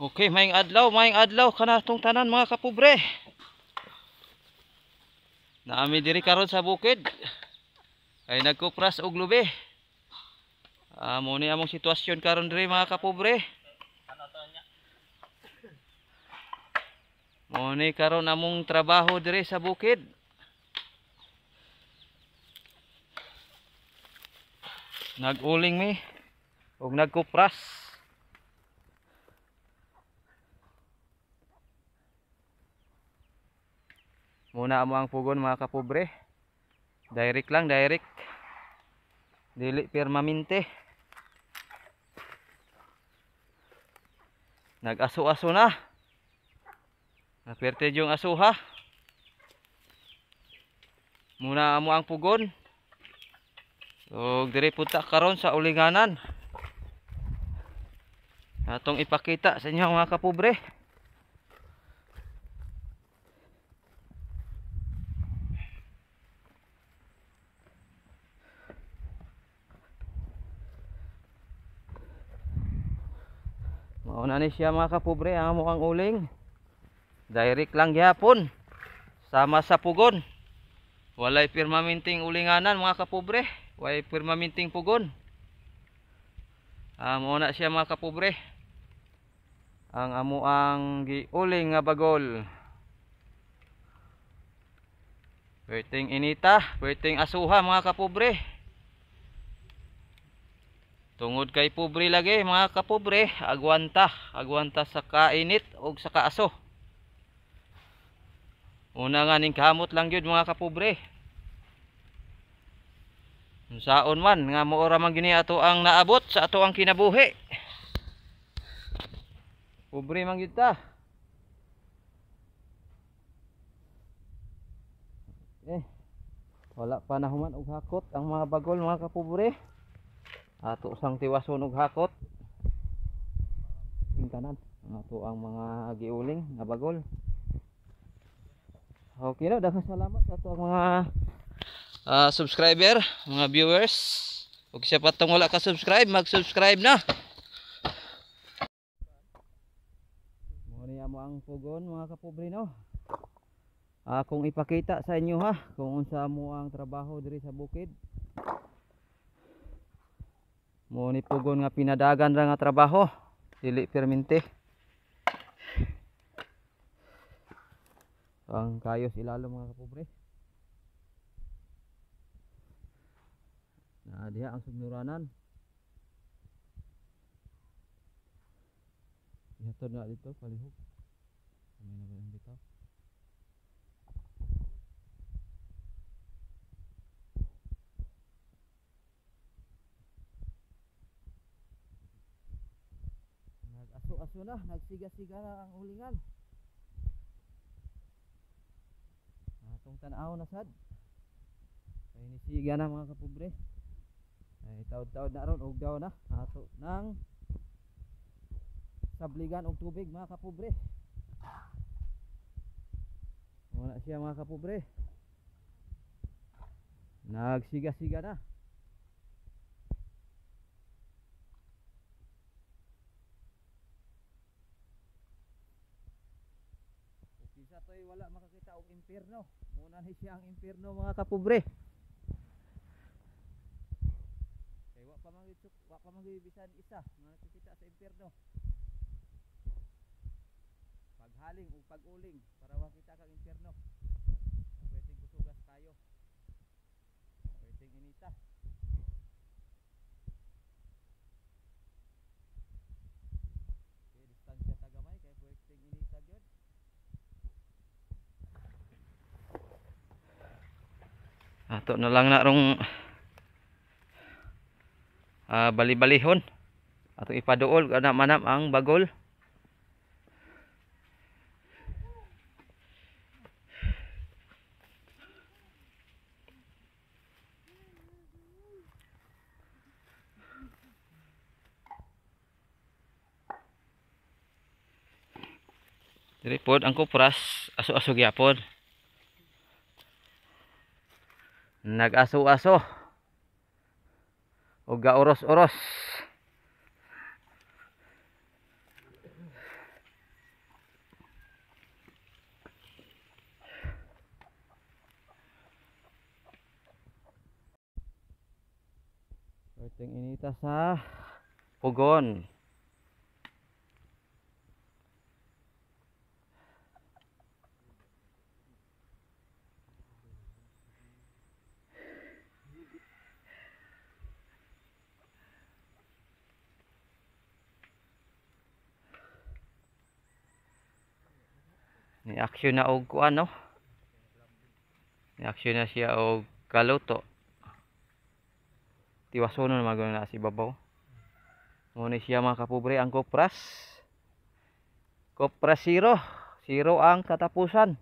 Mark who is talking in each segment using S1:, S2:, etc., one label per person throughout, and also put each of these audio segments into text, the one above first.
S1: Okay, maayong adlaw kanatong tanan mga kapobre. Naami diri karon sa bukid. Ay nagkupras og lubi. Mo ni among sitwasyon karon diri mga kapobre. Mo ni karon among trabaho diri sa bukid. Naguling mi og nagkupras. Muna amo ang pugon mga kapobre. Direct lang, direct. Dili permanente. Nag-aso-aso na. Naperte yung aso ha. Muna amo ang pugon. So, diri punta karon sa ulinganan. Atong ipakita sa inyo mga kapobre. Mauna ni siya mga kapobre, ang mukhang uling. Direct lang gyapon. Sama sa pugon. Walay permanenteng ulinganan mga kapobre. Walay permanenteng pugon. Mauna siya mga kapobre. Ang amuang giuling nga bagol. Perting inita, perting asuha mga kapobre. Tungod kay pobre lagi mga kapobre, agwanta sa kainit o sa kaaso. Una nga ning kamot lang yun mga kapobre. Saon man nga moora man gini ato ang naabot sa ato ang kinabuhi. Pobre man gyud ta. Wala pa nahuman og hakot ang mga bagol mga kapobre. Ato sang tiwason og hakot. Tingkanan ato ang mga giuling nga bagol. Okay na, daghang salamat sa ato ang mga subscriber, mga viewers. Ug siya patong wala ka subscribe, mag-subscribe na. Mo ni amo ang pugon mga kapobre no. Kung ipakita sa inyo ha kung unsa mo ang trabaho diri sa bukid. Mo ni pugon nga pinadagan ra nga trabaho, dili permente. Ang kayos ilalo mga kapobre. Diha ang sugnuranan. Ihatod na dito palihog. Kami na ba ang bitaw? Nag-aso-aso na, nagsiga-siga na ang ulingan. Atong tanaw na sad. Kay nisiga na mga kapobre. Ay taud-taud na ron og daw na ato nang sabligan og tubig mga kapobre. Wala siya mga kapobre. Nagsiga-siga na. Kisa to'y wala makakita og impierno. Muna ni siya ang impierno mga kapobre. Wa pa magibisan isa makikita sa impierno. Paghaling o paguling para makita kang impierno. Pwedeng kusugas tayo. Pwedeng inita. Okay, distansya tagamay kay pwedeng inita gyud. Ato na lang na rong bali-balihon ato ipaduol kana manam ang bagol. Diri pod ang kupras aso-aso gyapon. Nag-aso-aso o gaoros-oros. Perting inita sa pugon. Ni action na og kuan no. Ni action na siya og kaluto. Tiwasonon maguna na si babaw. Mo ni siya mga kapobre ang kopras. Kopras 0. 0 ang katapusan.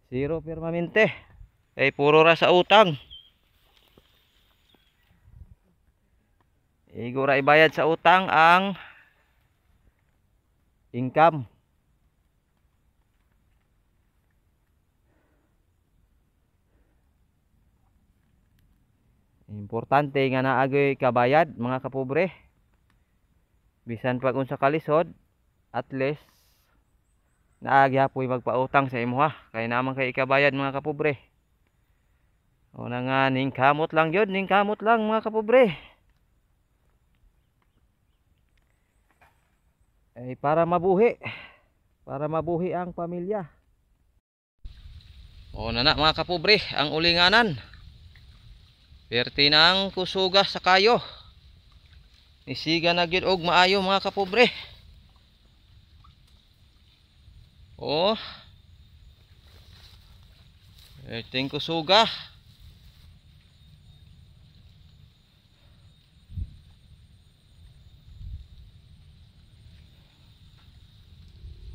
S1: 0 permanente. Ay puro ra sa utang. Igo ra ibayad sa utang ang income. Importante nga naagay kabayad mga kapobre. Bisan pag unsa kalisod, at least naagi hapoy magpautang sa imo ha. Kay naman kay ikabayad mga kapobre. O na nga ningkamot lang yun, ningkamot lang mga kapobre. Ay para mabuhi. Para mabuhi ang pamilya. O na mga kapobre, ang ulinganan. Perti ng kusuga sa kayo. Isiga na gyud og maayo mga kapobre. Oh. Perting kusuga.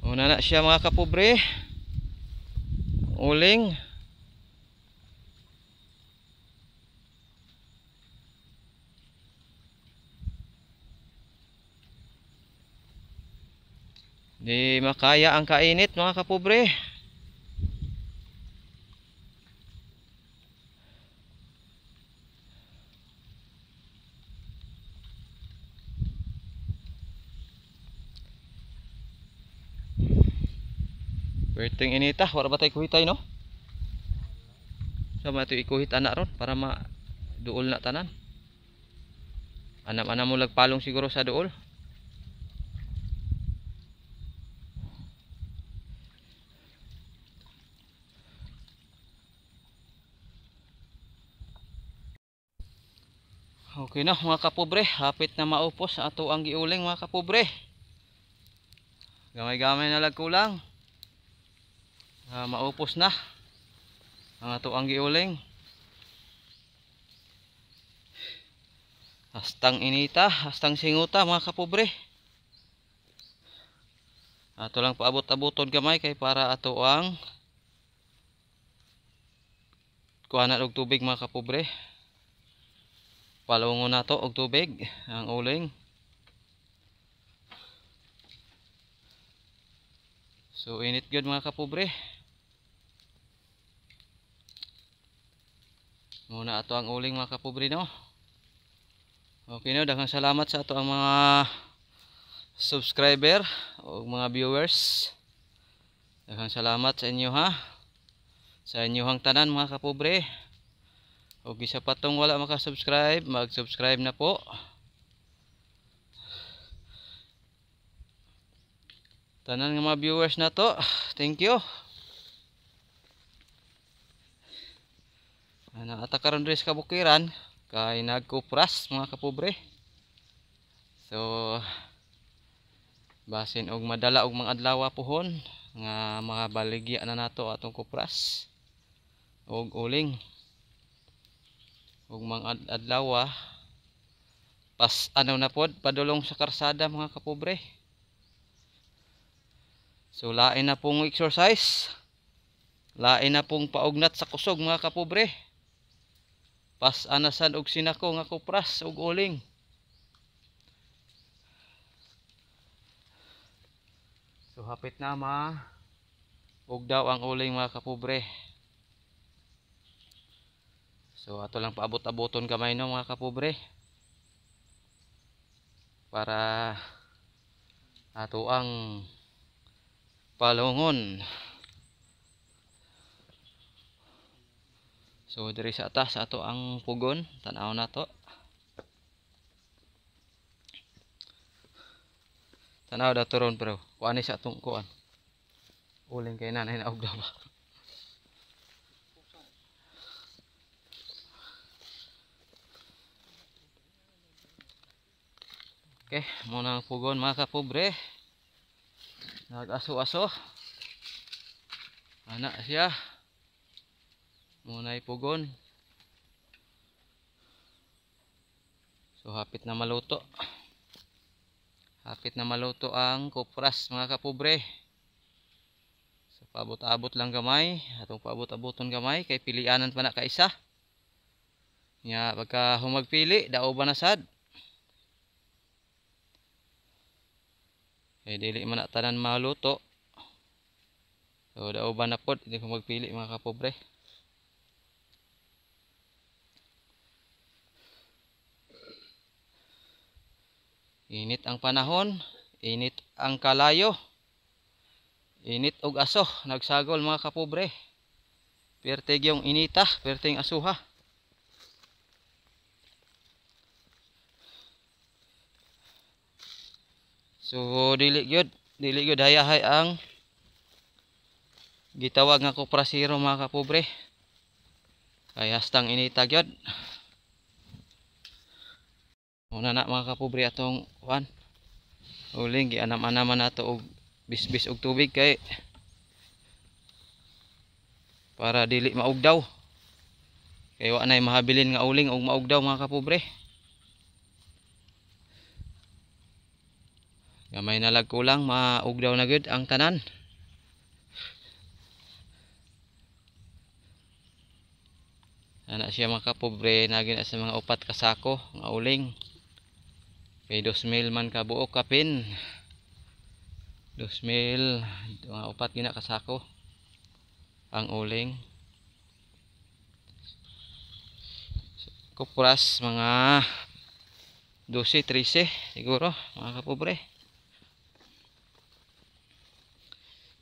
S1: Una na siya mga kapobre. Uling. Di makaya ang kainit mga kapobre. Perting inita, wala ba tayo kuhitay no? Sama ito ikuhit anak ron para ma-duol na tanan. Anam-anam mo lagpalong siguro sa duol. Okay na mga kapobre, hapit na maupos sa ato ang giuling mga kapobre. Gamay-gamay na lang kulang. Maupos na ang ato ang giuling. Hastang inita, hastang singuta mga kapobre. Ato lang paabot-aboton gamay kay para ato ang kuhanan og tubig mga kapobre. Palungon na to og tubig ang uling. So init gyud mga kapobre. Muna ato ang uling mga kapobre no. Okay no, daghang salamat sa ato ang mga subscriber o mga viewers. Daghang salamat sa inyo ha. Sa inyong tanan mga kapobre. O isa pa tong wala maka-subscribe, mag-subscribe na po. Tanan nga mga viewers na to, thank you. Naata karon diri sa kabukiran kay nagkupras mga kapobre. So basin og madala og mga adlaw pohon nga mga baligya na nato atong kupras og uling. Ug mga adlaw pas ano na pod padulong sa karsada mga kapobre. So lain na pong exercise, lain na pong paugnat sa kusog mga kapobre. Pas anasan og sinako nga kupras og uling. So hapit na ugdaw ang uling mga kapobre. So ato lang paabot-aboton kamay no mga kapobre. Para ato ang palungon. So diri sa atas ato ang pugon, tan-aw na to. Tanaw daw turon pero kuan ni sa atong kuan. Uling kay nanay na og daw ba. Okay, muna ang pugon mga kapobre. Nag-aso-aso. Anak siya. Muna pugon. So hapit na maluto. Hapit na maluto ang kopras mga kapobre. So paabot-abot lang gamay. Atong paabot-aboton gamay. Kay pilianan pa na kaisa. Nya pagka humagpili, dao ba na sad? Kay dili man na tanan maluto. So dao ba na pod, hindi ko magpili mga kapobre. Init ang panahon, init ang kalayo. Init og aso, nagsagol mga kapobre. Pertig yung inita, perting asuha. So dili gyud hayahay ang gitawag nga koprasiro mga kapobre. Kay hastang inita gyud. Muna na mga kapobre atong kuan. Uling gianam-anaman nato og bisbis og tubig kay para dili maugdaw. Kay wa nay mahabilin nga uling og maugdaw mga kapobre. Gamay na lag kulang maugdaw na gud ang tanan. Ana siya mga kapobre nagin sa mga upat ka sako nga uling. Kay 2,000 man ka buok kapin. 2,000 mga upat gina ka sako ang uling. Kopras mga 12-13 siguro mga kapobre.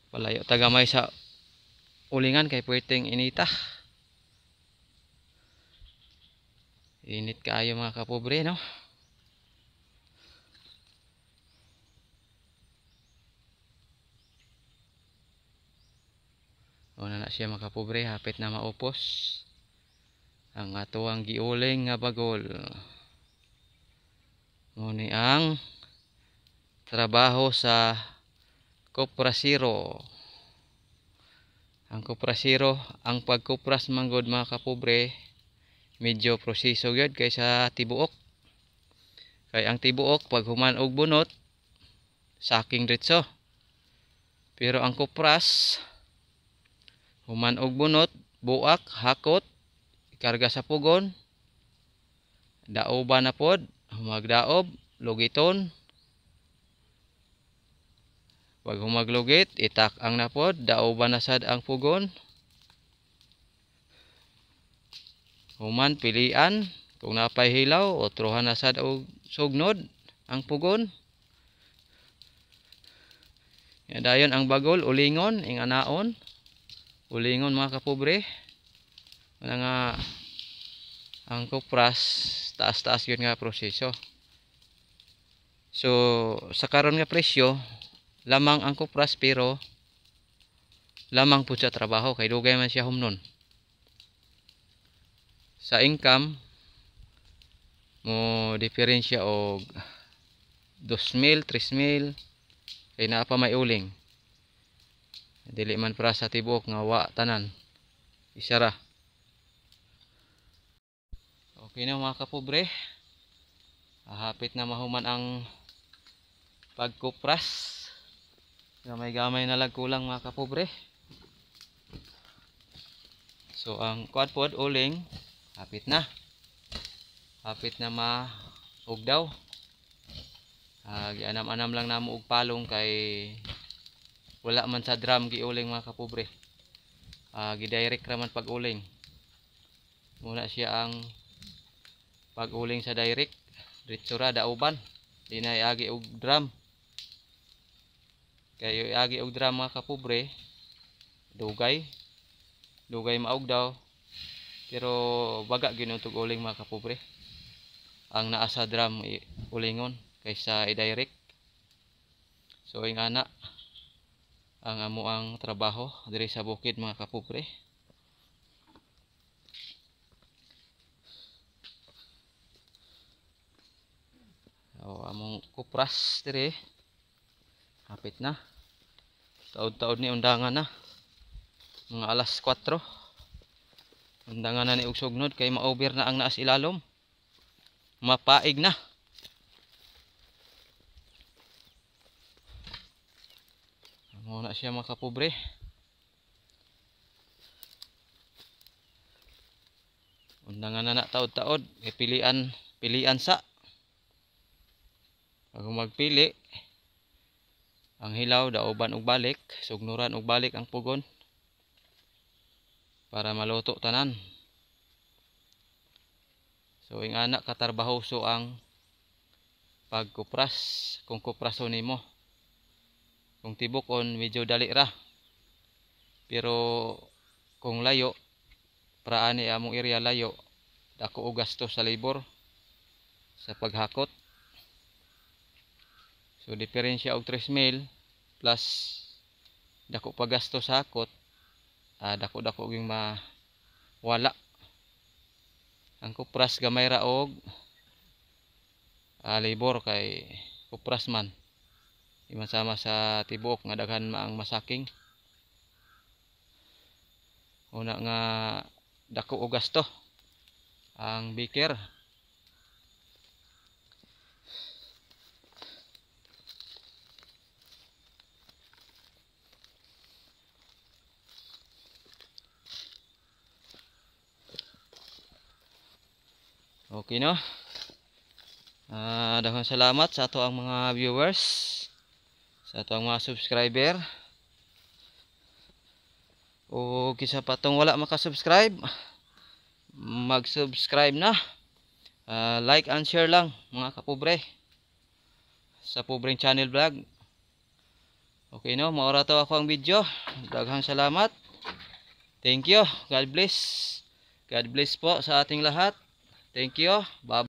S1: Palayo tagamay sa ulingan kay puweteng inita. Init kaayo mga kapobre no. Una na siya mga kapobre, hapit na maupos ang atuang giuling nga bagol. Muni ang trabaho sa koprasiro. Ang koprasiro, ang pagkopras manggod mga kapobre, medyo proseso gyud kaysa tibuok. Kay ang tibuok pag human og bunot, saking diretso. Pero ang kopras human og bunot, buak, hakot, ikarga sa pugon, daoban na pod, humagdaob, lugiton. Pag humaglugit, itak ang napod, daoban na sad ang pugon. Human pilian, kung napay hilaw, otrohan na sad og sugnod ang pugon. Dayon ang bagol, ulingon, inganaon. Ulingon mga kapobre. Nga ang kopras taas-taas yun nga proseso. So sa karon nga presyo lamang ang kopras pero lamang pud sa trabaho kay dugay man siya humnon. Sa income mo diferensya og 2,000, 3,000 kay naa pa may uling. Dili man para sa tibuok nga wa tanan. Isara. Okay na mga kapobre. Hapit na mahuman ang pagkopras. Gamay-gamay na lag kulang mga kapobre. So ang quad pod uling hapit na. Hapit na maugdaw. Gianam-anam lang namo og palong kay wala man sa drum giuling mga kapobre. Gidirect raman pag uling. Muna siya ang pag uling sa direct. Diretso ra daoban. Di na iagi og drum. Kay iagi og drum mga kapobre. Dugay. Dugay maugdaw. Pero baga ginutog uling mga kapobre. Ang naa sa drum ulingon kaysa i-direct. So ingana ang amuang trabaho diri sa bukid mga kapobre. So among kupras diri hapit na. Taod-taod ni undangan na. Mga alas 4. Undangan na ni og sugnod kay ma-over na ang naas ilalom. Mapaig na. Mao na siya mga kapobre. Undangan na taod-taod kay pilian sa. Pag magpili ang hilaw daoban og balik, sugnuran og balik ang pugon para maluto tanan. So ingana katarbahoso ang pagkupras kung kupraso nimo. Kung tibukon medyo dali ra. Pero kung layo para ani among area layo, dako og gasto sa labor sa paghakot. So diferensya og 3,000 plus dako pa gasto sa hakot, dako-dako yung mawala. Ang kupras gamay ra og labor kay kupras man. Imasama sa tibuok nga daghan maang masaking. Una nga dako og gasto ang biker. Okay no. Daghang salamat sa ato ang mga viewers, sa ato ang mga subscriber. O kisa pa tong wala maka-subscribe, mag-subscribe na. Like and share lang mga kapobre sa Pobreng Channel Vlog. Okay no, maura to ako ang video. Daghang salamat. Thank you. God bless. God bless po sa ating lahat. Thank you. Bye.